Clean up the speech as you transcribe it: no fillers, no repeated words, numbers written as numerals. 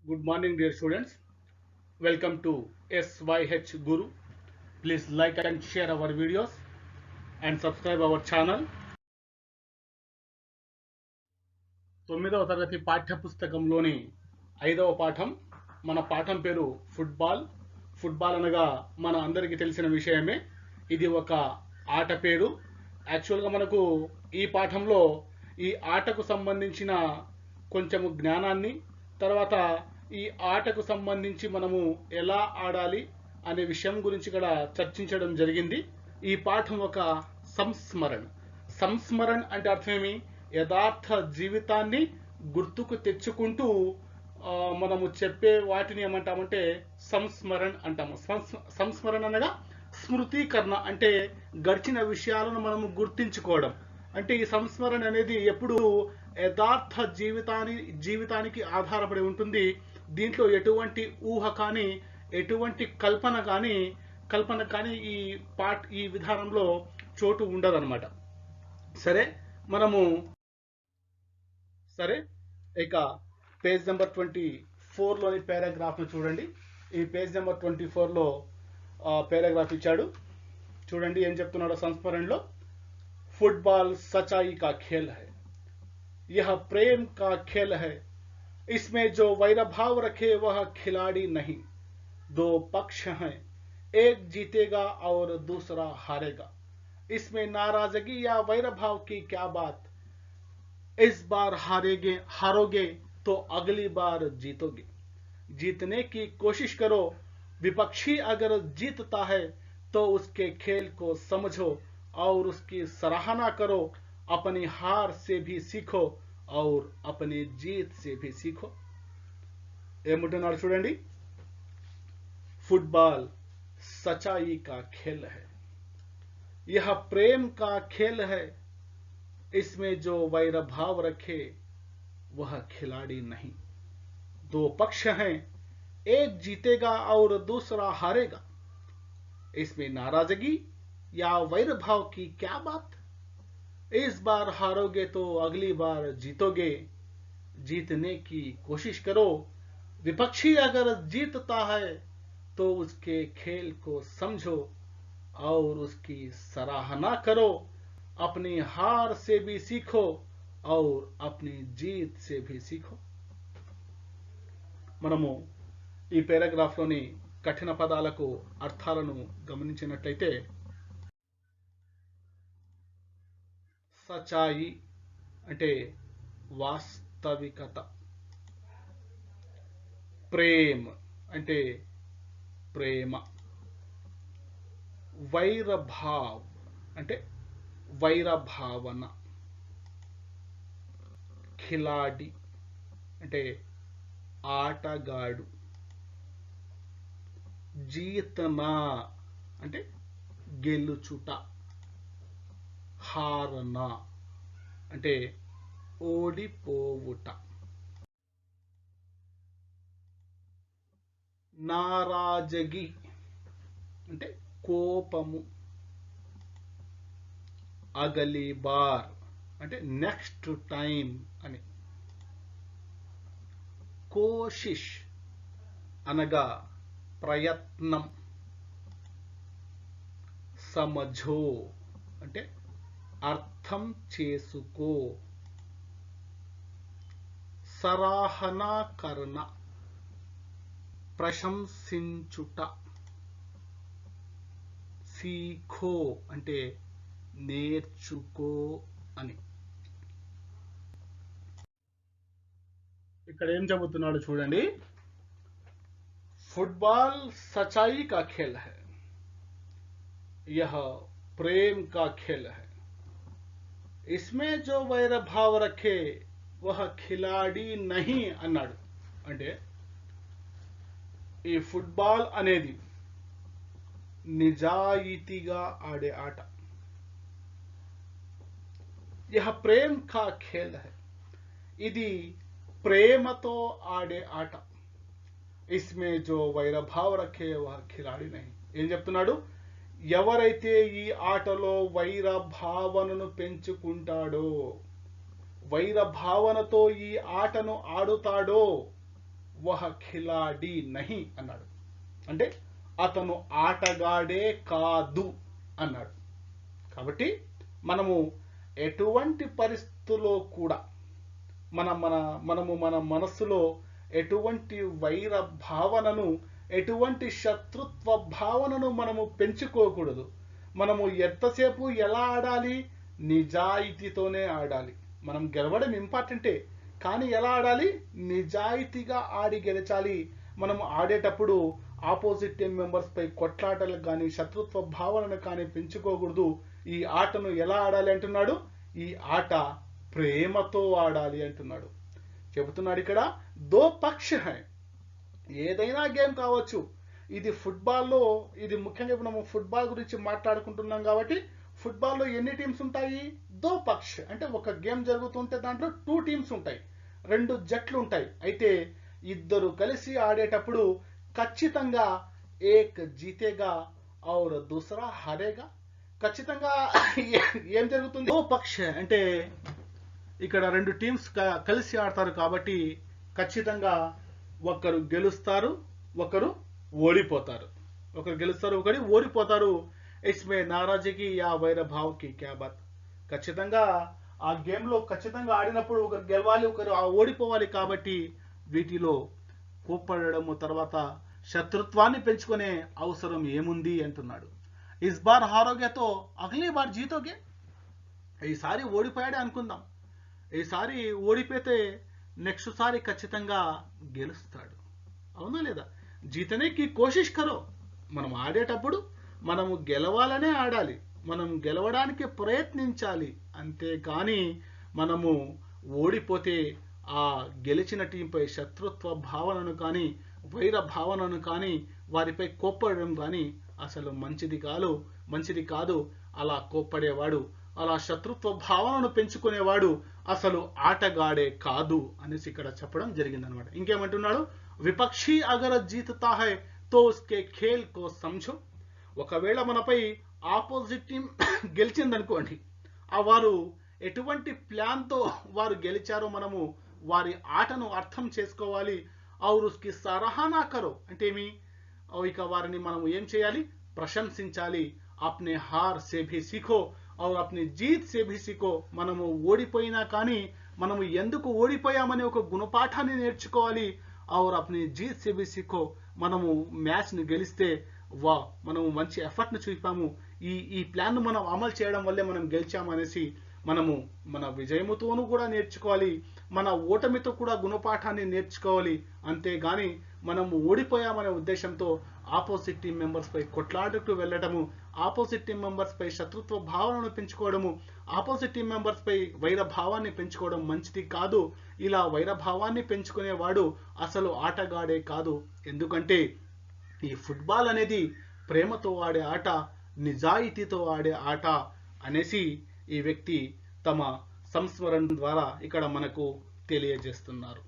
Good morning, dear students. Welcome to SYH Guru. Please like and share our videos and subscribe our channel. 9వ తరగతి పాఠ్యపుస్తకంలోని 5వ పాఠం. మన పాఠం పేరు ఫుట్బాల్. ఫుట్బాల్ అనగా మన అందరికీ తెలిసిన విషయమే. ఇది ఒక ఆట పేరు. యాక్చువల్గా మనకు ఈ పాఠంలో ఈ ఆటకు సంబంధించిన కొంచెము జ్ఞానాన్ని, తర్వాత ఈ ఆటకు సంబంధించి మనము ఎలా ఆడాలి అనే విషయం గురించి కూడా చర్చించడం జరిగింది. ఈ పాఠం ఒక సంస్మరణ. సంస్మరణ అంటే అర్థమేమి? యథార్థ జీవితాన్ని గుర్తుకు తెచ్చుకుంటూ మనము చెప్పే వాటిని ఏమంటామంటే సంస్మరణ అంటాము. సంస్మరణ అనగా స్మృతీకరణ, అంటే గడిచిన విషయాలను మనము గుర్తించుకోవడం. అంటే ఈ సంస్మరణ అనేది ఎప్పుడు యథార్థ జీవితానికి ఆధారపడి ఉంటుంది. దీంట్లో ఎటువంటి ఊహ కానీ ఎటువంటి కల్పన కానీ ఈ విధానంలో చోటు ఉండదన్నమాట. సరే ఇక పేజ్ నెంబర్ 24లోని పారాగ్రాఫ్ను చూడండి. ఈ పేజ్ నెంబర్ 24లో పారాగ్రాఫ్ ఇచ్చాడు. చూడండి ఏం చెప్తున్నాడో సంస్మరణలో. ఫుట్బాల్ सच्चाई का खेल है, यह प्रेम का खेल है, इसमें जो वैरभाव रखे वह खिलाड़ी नहीं. दो पक्ष हैं, एक जीतेगा और दूसरा हारेगा. इसमें नाराजगी या वैरभाव की क्या बात. इस बार हारोगे तो अगली बार जीतोगे. जीतने की कोशिश करो. विपक्षी अगर जीतता है तो उसके खेल को समझो और उसकी सराहना करो. अपनी हार से भी सीखो और अपनी जीत से भी सीखो. ఏమంటున్నాడు చూడండి. फुटबॉल सच्चाई का खेल है, यह प्रेम का खेल है, इसमें जो वैरभाव रखे वह खिलाड़ी नहीं. दो पक्ष हैं, एक जीतेगा और दूसरा हारेगा. इसमें नाराजगी या वैरभाव की क्या बात. इस बार हारोगे तो अगली बार जीतोगे. जीतने की कोशिश करो. विपक्षी अगर जीतता है तो उसके खेल को समझो और उसकी सराहना करो. अपनी हार से भी सीखो और अपनी जीत से भी सीखो. మనము ఈ పారాగ్రాఫ్లోని కఠిన పదాలకు అర్థాలను గమనించినట్లయితే, సచాయి అంటే వాస్తవికత, ప్రేమ్ అంటే ప్రేమ, వైరభావ్ అంటే వైరభావన, ఖిలాడి అంటే ఆటగాడు, జీతనా అంటే గెలుచుట, హారనా అంటే ఓడిపోవుట, నారాజగి అంటే కోపము, అగలి బార్ అంటే నెక్స్ట్ టైం అని, కోషిష్ అనగా ప్రయత్నం, సమఝో అంటే అర్థం చేసుకో, సరాహనాకరణ ప్రశంసించుట, సీఖో అంటే నేర్చుకో అని. ఇక్కడ ఏం చెబుతున్నాడు చూడండి. फुटबॉल सच्चाई का खेल है, यह प्रेम का खेल है, इसमें जो वैरभाव रखे वह खिलाड़ी नहीं అన్నాడు. అంటే ఈ ఫుట్బాల్ అనేది నిజాయితీగా ఆడే ఆట. यह प्रेम का खेल है, ఇది ప్రేమతో ఆడే ఆట. ఇస్మే జో వైరభావ రఖే వహ ఖిలాడి నహీ. ఏం చెప్తున్నాడు? ఎవరైతే ఈ ఆటలో వైరభావనను పెంచుకుంటాడో, వైరభావనతో ఈ ఆటను ఆడుతాడో వహ ఖిలాడి నహి అన్నాడు. అంటే అతను ఆటగాడే కాదు అన్నాడు. కాబట్టి మనము ఎటువంటి పరిస్థితుల్లో కూడా మనము మన మనస్సులో ఎటువంటి వైర భావనను, ఎటువంటి శత్రుత్వ భావనను మనము పెంచుకోకూడదు. మనము ఎంతసేపు ఎలా ఆడాలి? నిజాయితీతోనే ఆడాలి. మనం గెలవడం ఇంపార్టెంటే, కానీ ఎలా ఆడాలి? నిజాయితీగా ఆడి గెలిచాలి. మనం ఆడేటప్పుడు ఆపోజిట్ టీం మెంబర్స్ పై కొట్లాటలు కానీ, శత్రుత్వ భావనను కానీ పెంచుకోకూడదు. ఈ ఆటను ఎలా ఆడాలి అంటున్నాడు? ఈ ఆట ప్రేమతో ఆడాలి అంటున్నాడు. చెబుతున్నాడు ఇక్కడ దో పక్ష హై. ఏదైనా గేమ్ కావచ్చు. ఇది ఫుట్బాల్లో, ఇది ముఖ్యంగా మనం ఫుట్బాల్ గురించి మాట్లాడుకుంటున్నాం కాబట్టి ఫుట్బాల్లో ఎన్ని టీమ్స్ ఉంటాయి? దో పక్ష అంటే ఒక గేమ్ జరుగుతుంటే దాంట్లో 2 టీమ్స్ ఉంటాయి, 2 జట్లు ఉంటాయి. అయితే ఇద్దరు కలిసి ఆడేటప్పుడు ఖచ్చితంగా ఏక్ జీతేగా ఔర్ దూసరా హరేగా. ఖచ్చితంగా ఏం జరుగుతుంది? దో పక్ష అంటే ఇక్కడ 2 టీమ్స్ కలిసి ఆడతారు కాబట్టి ఖచ్చితంగా ఒకరు గెలుస్తారు, ఒకరు ఓడిపోతారు. ఒకరు గెలుస్తారు, ఒకరు ఓడిపోతారు. ఇస్మే నారాజీకి యా వైర భావ్కి క్యా బాత్. ఖచ్చితంగా ఆ గేమ్లో ఖచ్చితంగా ఆడినప్పుడు ఒకరు గెలవాలి, ఒకరు ఓడిపోవాలి. కాబట్టి వీటిలో కోప్పడము, తర్వాత శత్రుత్వాన్ని పెంచుకునే అవసరం ఏముంది అంటున్నాడు. ఇస్ బార్ హారోగేతో అగలీ బార్ జీతోగే. ఈసారి ఓడిపోయాడే అనుకుందాం, ఈసారి ఓడిపోతే నెక్స్ట్ సారి ఖచ్చితంగా గెలుస్తాడు. అవునా లేదా? జీతనే కి కోషిష్ కరో. మనం ఆడేటప్పుడు మనము గెలవాలనే ఆడాలి, మనం గెలవడానికి ప్రయత్నించాలి. అంతేకాని మనము ఓడిపోతే ఆ గెలిచిన టీంపై శత్రుత్వ భావనను కానీ, వైర భావనను కానీ, వారిపై కోప్పడడం కానీ అసలు మంచిది కాదు. అలా కోప్పడేవాడు, అలా శత్రుత్వ భావనను పెంచుకునేవాడు అసలు ఆటగాడే కాదు అనేసి ఇక్కడ చెప్పడం జరిగిందనమాట. ఇంకేమంటున్నాడు? విపక్షి అగర జీతతా హై తో ఉస్కే ఖేల్ కో సమझो. ఒకవేళ మనపై ఆపోజిట్ టీం గెలిచిందనుకోండి, వారు ఎటువంటి ప్లాన్తో వారు గెలిచారో మనము వారి ఆటను అర్థం చేసుకోవాలి. ఔర్ ఉస్కి సరాహనా కరో అంటే ఏమి? ఇక వారిని మనం ఏం చేయాలి? ప్రశంసించాలి. అప్నే హార్ సే భీ సీఖో ఔర్ అప్నే జీత్ సే భీ సీఖో. మనము ఓడిపోయినా కానీ మనము ఎందుకు ఓడిపోయామనే ఒక గుణపాఠాన్ని నేర్చుకోవాలి. ఔర్ అప్నే జీత్ సే భీ సీఖో. మనము మ్యాచ్ని గెలిస్తే మనము మంచి ఎఫర్ట్ని చూపాము, ఈ ప్లాన్ను మనం అమలు చేయడం వల్లే మనం గెలిచాము అనేసి మనము మన విజయముతోనూ కూడా నేర్చుకోవాలి, మన ఓటమితో కూడా గుణపాఠాన్ని నేర్చుకోవాలి. అంతేగాని మనము ఓడిపోయామనే ఉద్దేశంతో ఆపోజిట్ టీం మెంబర్స్ పై కొట్లాడుతూ వెళ్ళటము, ఆపోజిట్ టీం మెంబర్స్ పై శత్రుత్వ భావనను పెంచుకోవడము, ఆపోజిట్ టీం మెంబర్స్ పై వైర భావాన్ని పెంచుకోవడం మంచిది కాదు. ఇలా వైర భావాన్ని పెంచుకునేవాడు అసలు ఆటగాడే కాదు. ఎందుకంటే ఈ ఫుట్బాల్ అనేది ప్రేమతో ఆడే ఆట, నిజాయితీతో ఆడే ఆట అనేసి ఈ వ్యక్తి తమ సంస్మరణ ద్వారా ఇక్కడ మనకు తెలియజేస్తున్నారు.